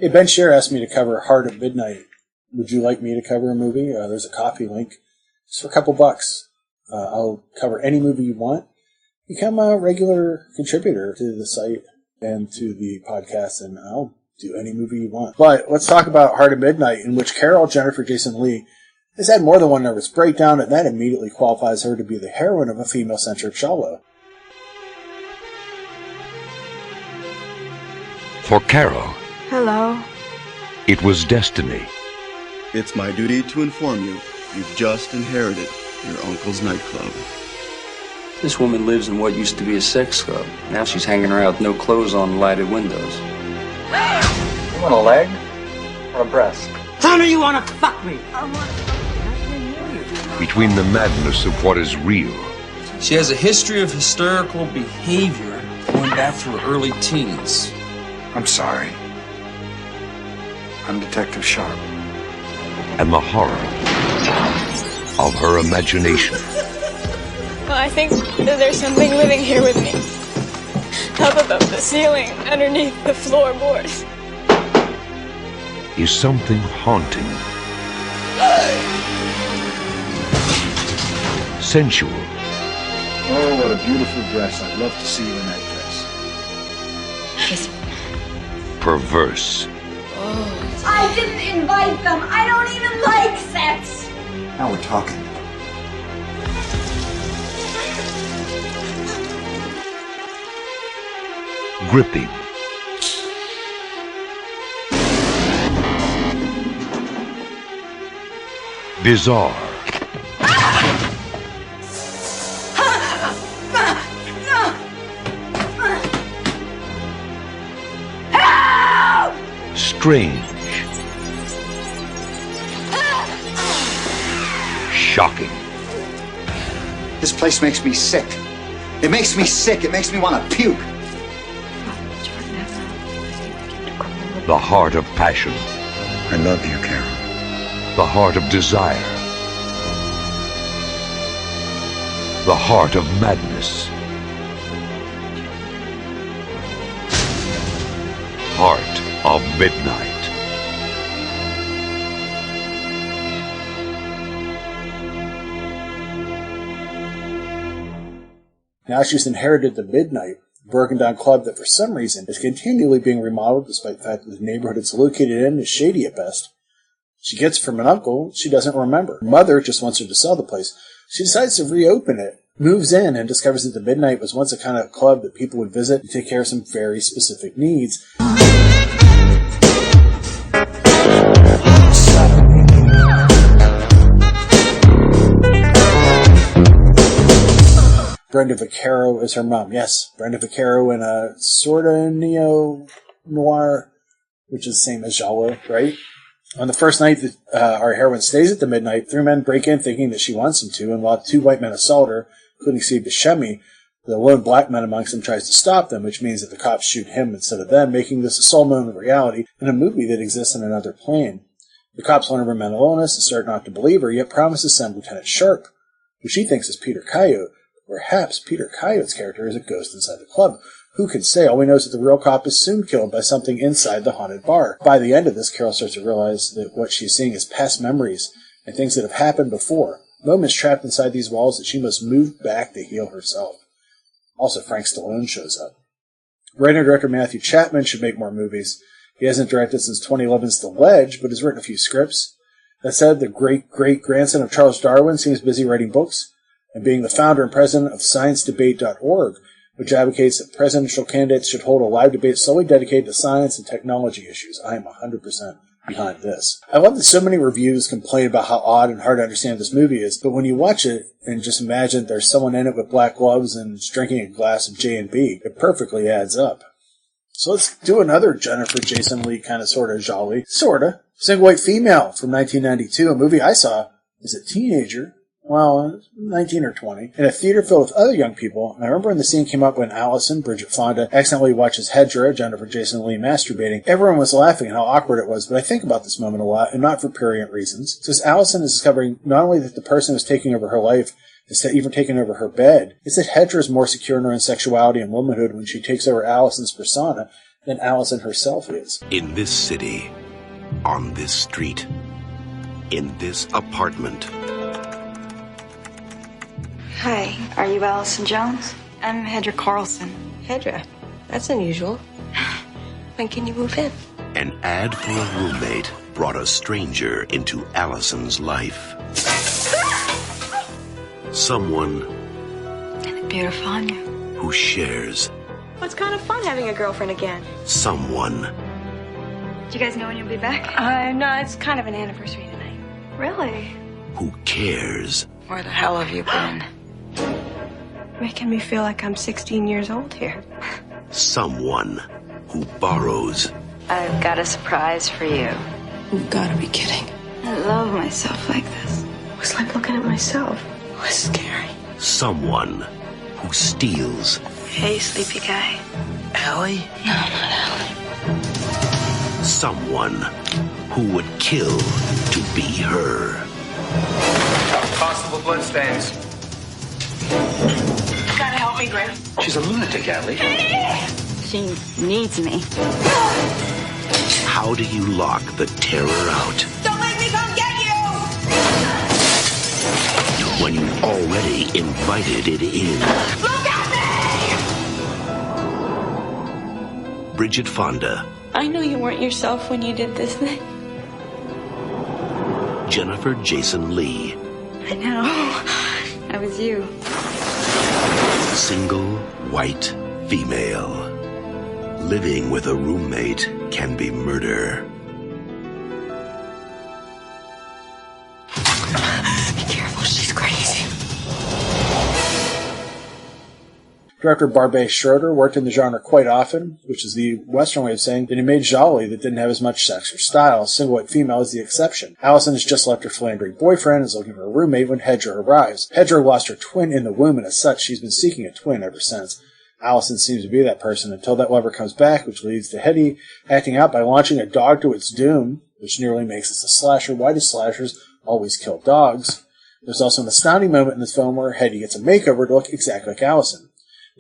Hey, Ben Scher asked me to cover Heart at Midnight. Would you like me to cover a movie? There's a copy link. Just for a couple bucks. I'll cover any movie you want. Become a regular contributor to the site and to the podcast, and I'll do any movie you want. But let's talk about Heart at Midnight, in which Carol Jennifer Jason Leigh has had more than one nervous breakdown, and that immediately qualifies her to be the heroine of a female-centric giallo. For Carol, hello. It was destiny. It's my duty to inform you, you've just inherited your uncle's nightclub. This woman lives in what used to be a sex club. Now she's hanging around with no clothes on, lighted windows. You want a leg or a breast? Tell me you want to fuck me. Between the madness of what is real. She has a history of hysterical behavior going back to her early teens. I'm sorry. I'm Detective Sharp. And the horror of her imagination. Well, I think that there's something living here with me. Up above the ceiling, underneath the floorboards. Is something haunting. Sensual. Oh, what a beautiful dress. I'd love to see you in that dress. Kiss me. Perverse. Oh. I didn't invite them. I don't even like sex. Now we're talking. Gripping. Bizarre. Strange. Shocking. This place makes me sick. It makes me sick. It makes me want to puke. The heart of passion. I love you, Carol. The heart of desire. The heart of madness. Heart of Midnight. Now she's inherited the Midnight, a broken-down club that for some reason is continually being remodeled despite the fact that the neighborhood it's located in is shady at best. She gets it from an uncle she doesn't remember. Her mother just wants her to sell the place. She decides to reopen it, moves in, and discovers that the Midnight was once a kind of club that people would visit to take care of some very specific needs. Brenda Vaccaro is her mom. Yes, Brenda Vaccaro in a sort of neo-noir, which is the same as giallo, right? On the first night that our heroine stays at the Midnight, 3 men break in thinking that she wants them to, and while 2 white men assault her, including Steve Buscemi, the lone black man amongst them tries to stop them, which means that the cops shoot him instead of them, making this a sole moment of reality in a movie that exists in another plane. The cops learn of her mental illness and start not to believe her, yet promise to send Lieutenant Sharp, who she thinks is Peter Coyote. Perhaps Peter Coyote's character is a ghost inside the club. Who can say? All we know is that the real cop is soon killed by something inside the haunted bar. By the end of this, Carol starts to realize that what she's seeing is past memories and things that have happened before. Moments trapped inside these walls that she must move back to heal herself. Also, Frank Stallone shows up. Writer and director Matthew Chapman should make more movies. He hasn't directed since 2011's The Ledge, but has written a few scripts. That said, the great-great-grandson of Charles Darwin seems busy writing books and being the founder and president of ScienceDebate.org, which advocates that presidential candidates should hold a live debate solely dedicated to science and technology issues. I am 100% behind this. I love that so many reviews complain about how odd and hard to understand this movie is, but when you watch it and just imagine there's someone in it with black gloves and drinking a glass of J&B, it perfectly adds up. So let's do another Jennifer Jason Leigh kind of sort of jolly. Sorta. Single White Female from 1992, a movie I saw as a teenager. Well, 19 or 20, in a theater filled with other young people. And I remember when the scene came up when Allison, Bridget Fonda, accidentally watches Hedra, Jennifer Jason Leigh, masturbating. Everyone was laughing at how awkward it was, but I think about this moment a lot, and not for prurient reasons. Since Allison is discovering not only that the person who's taking over her life is even taking over her bed, it's that Hedra is more secure in her own sexuality and womanhood when she takes over Allison's persona, than Allison herself is. In this city, on this street, in this apartment. Hi, are you Allison Jones? I'm Hedra Carlson. Hedra? That's unusual. When can you move in? An ad for a roommate brought a stranger into Allison's life. Someone Beautiful on you. who shares. Well, it's kind of fun having a girlfriend again. Someone Do you guys know when you'll be back? No, it's kind of an anniversary tonight. Really? who cares. Where the hell have you been? Making me feel like I'm 16 years old here. Someone who borrows. I've got a surprise for you. You've got to be kidding. I love myself like this. It was like looking at myself. It was scary. Someone who steals. Hey, sleepy guy. Allie? No, not Allie. Someone who would kill to be her. Possible bloodstains. You gotta help me, Grim. She's a lunatic, Allie. She needs me. How do you lock the terror out Don't make me come get you! when you've already invited it in? Look at me! Bridget Fonda, I know you weren't yourself when you did this thing. Jennifer Jason Leigh. I know. I was you. Single, white, female. Living with a roommate can be murder. Be careful, she's crazy. Director Barbet Schroeder worked in the genre quite often, which is the Western way of saying that he made gialli that didn't have as much sex or style. Single white female is the exception. Allison has just left her philandering boyfriend and is looking for a roommate when Hedra arrives. Hedra lost her twin in the womb, and as such, she's been seeking a twin ever since. Allison seems to be that person until that lover comes back, which leads to Hetty acting out by launching a dog to its doom, which nearly makes this a slasher. Why do slashers always kill dogs? There's also an astounding moment in this film where Hetty gets a makeover to look exactly like Allison.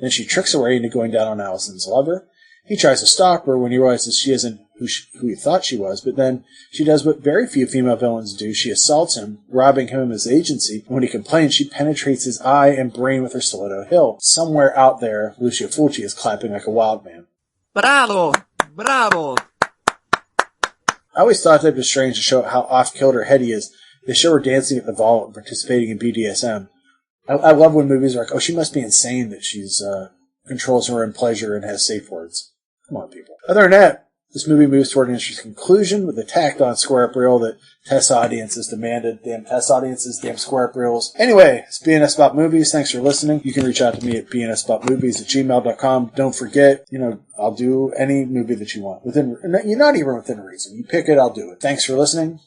Then she tricks her way into going down on Allison's lover. He tries to stop her when he realizes she isn't who he thought she was, but then she does what very few female villains do. She assaults him, robbing him of his agency. When he complains, she penetrates his eye and brain with her stiletto hilt. Somewhere out there, Lucio Fulci is clapping like a wild man. Bravo! Bravo! I always thought that it was strange to show how off-kilter Hetty is. They show her dancing at the vault and participating in BDSM. I love when movies are like, oh, she must be insane that she's controls her own pleasure and has safe words. Come on, people. Other than that, this movie moves toward an interesting conclusion with a tacked-on square-up reel that test audiences demanded. Damn test audiences, damn square-up reels. Anyway, it's BNS About Movies. Thanks for listening. You can reach out to me at bnsaboutmovies@gmail.com. Don't forget, I'll do any movie that you want. You're not even within reason. You pick it, I'll do it. Thanks for listening.